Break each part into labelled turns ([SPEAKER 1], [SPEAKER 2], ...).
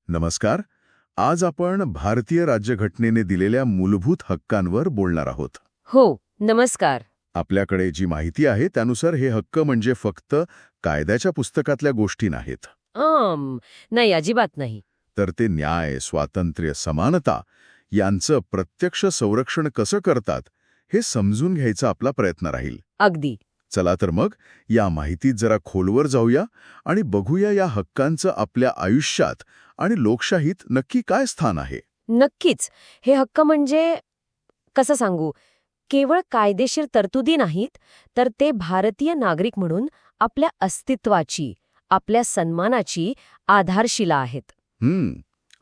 [SPEAKER 1] नमस्कार. आज आपण भारतीय राज्यघटनेने दिलेल्या मूलभूत हक्कांवर बोलणार आहोत.
[SPEAKER 2] हो, नमस्कार.
[SPEAKER 1] आपल्याकडे जी माहिती आहे त्यानुसार हे हक्क म्हणजे फक्त कायद्याच्या पुस्तकातल्या गोष्टी नाहीत.
[SPEAKER 2] नाही, अजिबात नाही.
[SPEAKER 1] तर ते न्याय, स्वातंत्र्य, समानता यांचं प्रत्यक्ष संरक्षण कसं करतात हे समजून घ्यायचा आपला प्रयत्न राहील.
[SPEAKER 2] अगदी.
[SPEAKER 1] चला तर मग या माहितीत जरा खोलवर जाऊया आणि बघूया या हक्कांचं आपल्या आयुष्यात आणि लोकशाहीत नक्की काय स्थान आहे.
[SPEAKER 2] नक्कीच. हे हक्क म्हणजे कसं सांगू, केवळ कायदेशीर तरतुदी नाहीत, तर ते भारतीय नागरिक म्हणून आपल्या अस्तित्वाची, आपल्या सन्मानाची आधारशिला आहेत.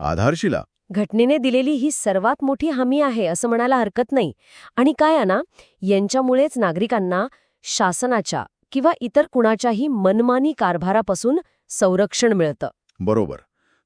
[SPEAKER 1] आधारशिला.
[SPEAKER 2] घटनेने दिलेली ही सर्वात मोठी हमी आहे असं म्हणायला हरकत नाही. आणि काय आहे ना, यांच्यामुळेच नागरिकांना शासनाच्या किंवा इतर कुणाच्याही मनमानी कारभारापासून संरक्षण मिळतं.
[SPEAKER 1] बरोबर.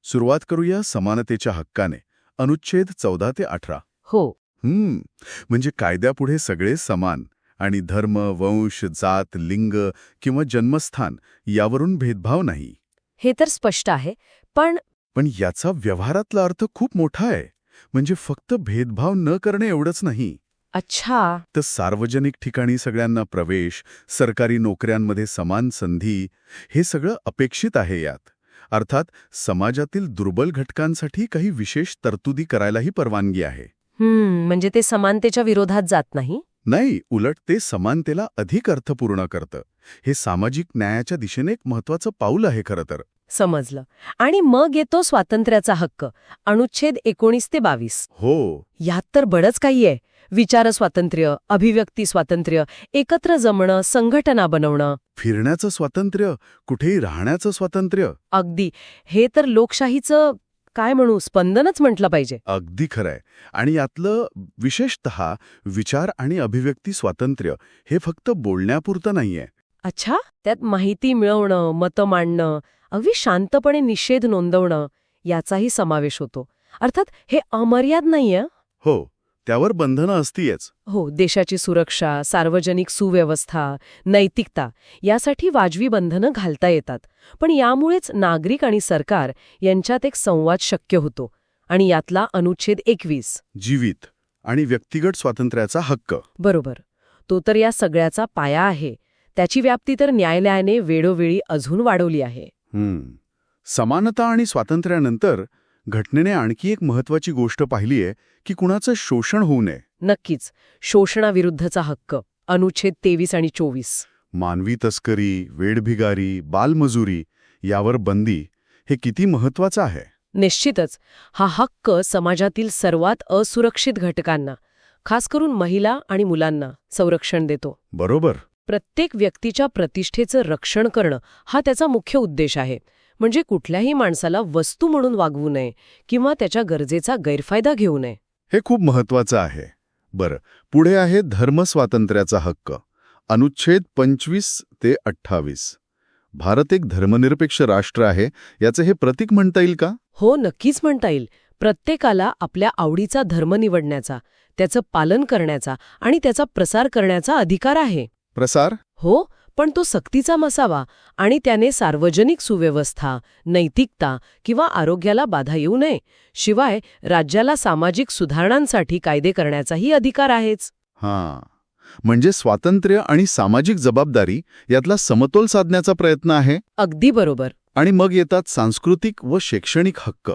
[SPEAKER 1] सुरुवात करूया समानतेच्या हक्काने. अनुच्छेद 14 ते 18.
[SPEAKER 2] हो.
[SPEAKER 1] म्हणजे कायद्यापुढे सगळे समान आणि धर्म, वंश, जात, लिंग किंवा जन्मस्थान यावरून भेदभाव नाही.
[SPEAKER 2] हे तर स्पष्ट आहे, पण
[SPEAKER 1] याचा व्यवहारातला अर्थ खूप मोठा आहे. म्हणजे फक्त भेदभाव न करणे एवढंच नाही.
[SPEAKER 2] अच्छा.
[SPEAKER 1] तर सार्वजनिक ठिकाणी सगळ्यांना प्रवेश, सरकारी नोकऱ्यांमध्ये समान संधी, हे सगळं अपेक्षित आहे यात. अर्थात समाजातील दुर्बल घटकांसाठी काही विशेष तरतुदी करायलाही परवानगी आहे.
[SPEAKER 2] म्हणजे ते समानतेच्या विरोधात जात नाही.
[SPEAKER 1] नाही, उलट ते समानतेला अधिक अर्थपूर्ण करतं. हे सामाजिक न्यायाच्या दिशेने एक महत्वाचं पाऊल आहे खरं तर.
[SPEAKER 2] समजलं. आणि मग येतो स्वातंत्र्याचा हक्क, अनुच्छेद 19 ते 22.
[SPEAKER 1] हो.
[SPEAKER 2] यात तर बरंच काही आहे. विचार स्वातंत्र्य, अभिव्यक्ती स्वातंत्र्य, एकत्र जमणं, संघटना बनवणं,
[SPEAKER 1] फिरण्याचं स्वातंत्र्य, कुठेही राहण्याचं स्वातंत्र्य.
[SPEAKER 2] अगदी. हे तर लोकशाहीचं काय म्हणू, स्पंदनच म्हटलं पाहिजे.
[SPEAKER 1] अगदी खरंय. आणि यातलं विशेषतः विचार आणि अभिव्यक्ती स्वातंत्र्य हे फक्त बोलण्यापुरतं नाहीये.
[SPEAKER 2] अच्छा. त्यात माहिती मिळवणं, मतं मांडणं, अगदी शांतपणे निषेध नोंदवणं याचाही समावेश होतो. अर्थात हे अमर्याद नाहीये.
[SPEAKER 1] हो, त्यावर बंधनं असतीयच.
[SPEAKER 2] हो, देशाची सुरक्षा, सार्वजनिक सुव्यवस्था, नैतिकता यासाठी वाजवी बंधनं घालता येतात. पण यामुळेच नागरिक आणि सरकार यांच्यात एक संवाद शक्य होतो. आणि यातला अनुच्छेद 21,
[SPEAKER 1] जीवित आणि व्यक्तिगत स्वातंत्र्याचा हक्क.
[SPEAKER 2] बरोबर, तो तर या सगळ्याचा पाया आहे. त्याची व्याप्ती तर न्यायालयाने वेळोवेळी अजून वाढवली आहे.
[SPEAKER 1] समानता आणि स्वातंत्र्यानंतर घटनेने आणखी एक महत्वाची गोष्ट पाहिलीये की कुणाचं शोषण होऊ नये.
[SPEAKER 2] नक्कीच. शोषणाविरुद्धचा हक्क, अनुच्छेद 23 आणि 24.
[SPEAKER 1] मानवी तस्करी, वेठबिगारी, बालमजुरी यावर बंदी हे किती महत्वाचं आहे.
[SPEAKER 2] निश्चितच. हा हक्क समाजातील सर्वात असुरक्षित घटकांना, खास करून महिला आणि मुलांना संरक्षण देतो.
[SPEAKER 1] बरोबर.
[SPEAKER 2] प्रत्येक व्यक्तीच्या प्रतिष्ठेचं रक्षण करणं हा त्याचा मुख्य उद्देश आहे. म्हणजे कुठल्याही माणसाला वस्तू म्हणून वागवू नये किंवा त्याच्या गरजेचा गैरफायदा घेऊ नये.
[SPEAKER 1] हे खूप महत्वाचं आहे. बरं, पुढे आहे धर्मस्वातंत्र्याचा हक्क, अनुच्छेद 25 ते 28. भारत एक धर्मनिरपेक्ष राष्ट्र आहे याचं हे प्रतीक म्हणता येईल का?
[SPEAKER 2] हो, नक्कीच म्हणता येईल. प्रत्येकाला आपल्या आवडीचा धर्म निवडण्याचा, त्याचं पालन करण्याचा आणि त्याचा प्रसार करण्याचा अधिकार आहे.
[SPEAKER 1] प्रसार?
[SPEAKER 2] हो, पण तो सक्तीचा नसावा आणि त्याने सार्वजनिक सुव्यवस्था, नैतिकता किंवा आरोग्याला बाधा येऊ नये. शिवाय राज्याला सामाजिक सुधारणांसाठी कायदे करण्याचाही अधिकार आहेच.
[SPEAKER 1] म्हणजे स्वातंत्र्य आणि सामाजिक जबाबदारी यातला समतोल साधण्याचा प्रयत्न आहे.
[SPEAKER 2] अगदी बरोबर.
[SPEAKER 1] आणि मग येतात सांस्कृतिक व शैक्षणिक हक्क,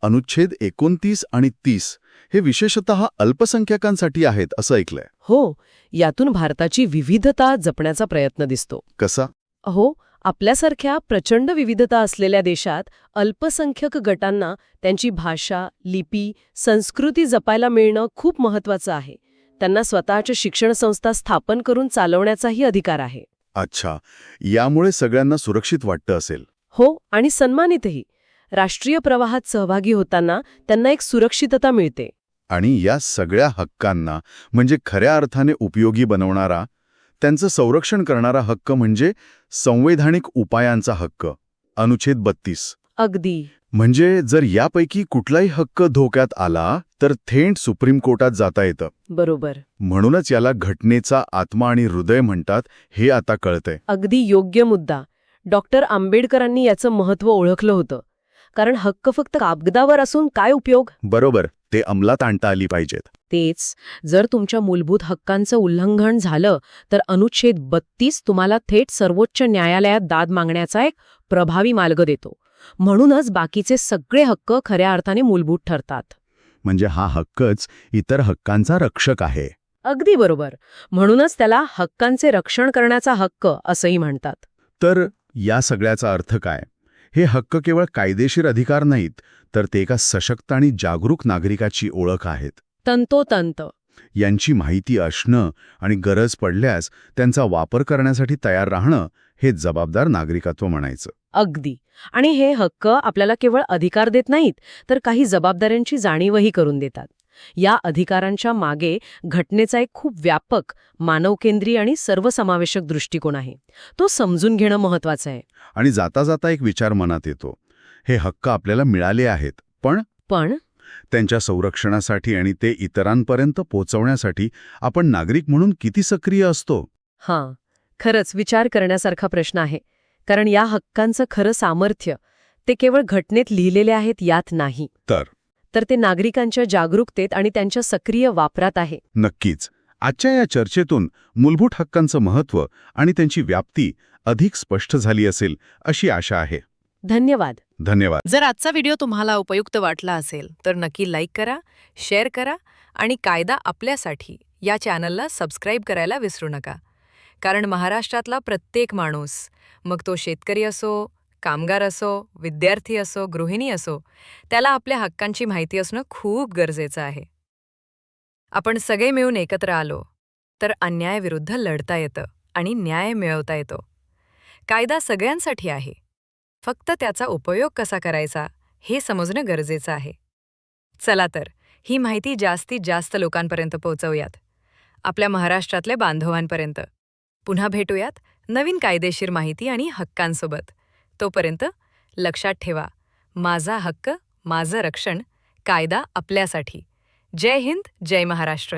[SPEAKER 1] अनुच्छेद 29 आणि 30. हे विशेषतः अल्पसंख्याकांसाठी आहेत असं ऐकलंय.
[SPEAKER 2] हो, यातून भारताची विविधता जपण्याचा प्रयत्न दिसतो.
[SPEAKER 1] कसा?
[SPEAKER 2] हो, आपल्यासारख्या प्रचंड विविधता असलेल्या देशात अल्पसंख्यक गटांना त्यांची भाषा, लिपी, संस्कृती जपायला मिळणं खूप महत्वाचं आहे. त्यांना स्वतःच्या शिक्षण संस्था स्थापन करून चालवण्याचाही अधिकार आहे.
[SPEAKER 1] अच्छा, यामुळे सगळ्यांना सुरक्षित वाटतं असेल.
[SPEAKER 2] हो, आणि सन्मानितही. राष्ट्रीय प्रवाहात सहभागी होताना त्यांना एक सुरक्षितता मिळते.
[SPEAKER 1] आणि या सगळ्या हक्कांना म्हणजे खऱ्या अर्थाने उपयोगी बनवणारा, त्यांचं संरक्षण करणारा हक्क म्हणजे संवैधानिक उपायांचा हक्क, अनुच्छेद 32.
[SPEAKER 2] अगदी.
[SPEAKER 1] म्हणजे जर यापैकी कुठलाही हक्क धोक्यात आला तर थेट सुप्रीम कोर्टात जाता येतं.
[SPEAKER 2] बरोबर.
[SPEAKER 1] म्हणूनच याला घटनेचा आत्मा आणि हृदय म्हणतात हे आता कळतंय.
[SPEAKER 2] अगदी योग्य मुद्दा. डॉक्टर आंबेडकरांनी याचं महत्त्व ओळखलं होतं. कारण हक्क फक्त कागदावर असून काय उपयोग?
[SPEAKER 1] बरोबर, ते अंमलात आणता आली पाहिजेत.
[SPEAKER 2] तेच, जर तुमच्या मूलभूत हक्कांचं उल्लंघन झालं तर अनुच्छेद 32 तुम्हाला थेट सर्वोच्च न्यायालयात दाद मागण्याचा एक प्रभावी मार्ग देतो. म्हणूनच बाकीचे सगळे हक्क खऱ्या अर्थाने मूलभूत ठरतात.
[SPEAKER 1] म्हणजे हा हक्कच इतर हक्कांचा रक्षक आहे.
[SPEAKER 2] अगदी बरोबर. म्हणूनच त्याला हक्कांचे रक्षण करण्याचा हक्क असंही म्हणतात.
[SPEAKER 1] तर या सगळ्याचा अर्थ काय? हे हक्क केवळ कायदेशीर अधिकार नाहीत, तर ते एका सशक्त आणि जागरूक नागरिकाची ओळख आहेत.
[SPEAKER 2] तंतोतंत.
[SPEAKER 1] यांची माहिती असणं आणि गरज पडल्यास त्यांचा वापर करण्यासाठी तयार राहणं हे जबाबदार नागरिकत्व म्हणायचं.
[SPEAKER 2] अगदी. आणि हे हक्क आपल्याला केवळ अधिकार देत नाहीत, तर काही जबाबदाऱ्यांची जाणीवही करून देतात. या अधिकारांच्या मागे घटनेचा एक खूप व्यापक, मानवकेंद्री आणि सर्वसमावेशक दृष्टिकोन आहे. तो समजून घेणं महत्वाचं आहे.
[SPEAKER 1] आणि जाता जाता एक विचार मनात येतो. हे हक्क आपल्याला मिळाले आहेत, पण त्यांच्या संरक्षणासाठी आणि ते इतरांपर्यंत पोहोचवण्यासाठी आपण नागरिक म्हणून किती सक्रिय असतो?
[SPEAKER 2] हां, खरंच विचार करण्यासारखा प्रश्न आहे. कारण या हक्कांचं खरं सामर्थ्य ते केवळ घटनेत लिहिलेले आहेत यात नाही, तर ते नागरिकांच्या जागरूकतेत आणि त्यांच्या सक्रिय वापरात आहे.
[SPEAKER 1] नक्कीच. आजच्या या चर्चेतून मूलभूत हक्कांचं महत्त्व आणि त्यांची व्याप्ती अधिक स्पष्ट झाली असेल अशी आशा आहे.
[SPEAKER 2] धन्यवाद.
[SPEAKER 1] धन्यवाद.
[SPEAKER 3] जर आजचा व्हिडिओ तुम्हाला उपयुक्त वाटला असेल तर नक्की लाईक करा, शेअर करा आणि कायदा आपल्यासाठी या चॅनलला सबस्क्राईब करायला विसरू नका. कारण महाराष्ट्रातला प्रत्येक माणूस, मग तो शेतकरी असो, कामगार असो, विद्यार्थी असो, गृहिणी असो, त्याला आपल्या हक्कांची माहिती असणं खूप गरजेचं आहे. आपण सगळे मिळून एकत्र आलो तर अन्यायाविरुद्ध लढता येतं आणि न्याय मिळवता येतो. कायदा सगळ्यांसाठी आहे, फक्त त्याचा उपयोग कसा करायचा हे समजणं गरजेचं आहे. चला तर, ही माहिती जास्तीत जास्त लोकांपर्यंत पोहोचवूयात, आपल्या महाराष्ट्रातल्या बांधवांपर्यंत. पुन्हा भेटूयात नवीन कायदेशीर माहिती आणि हक्कांसोबत. तोपर्यंत लक्षात ठेवा, माझा हक्क, माझं रक्षण, कायदा आपल्यासाठी. जय हिंद, जय महाराष्ट्र.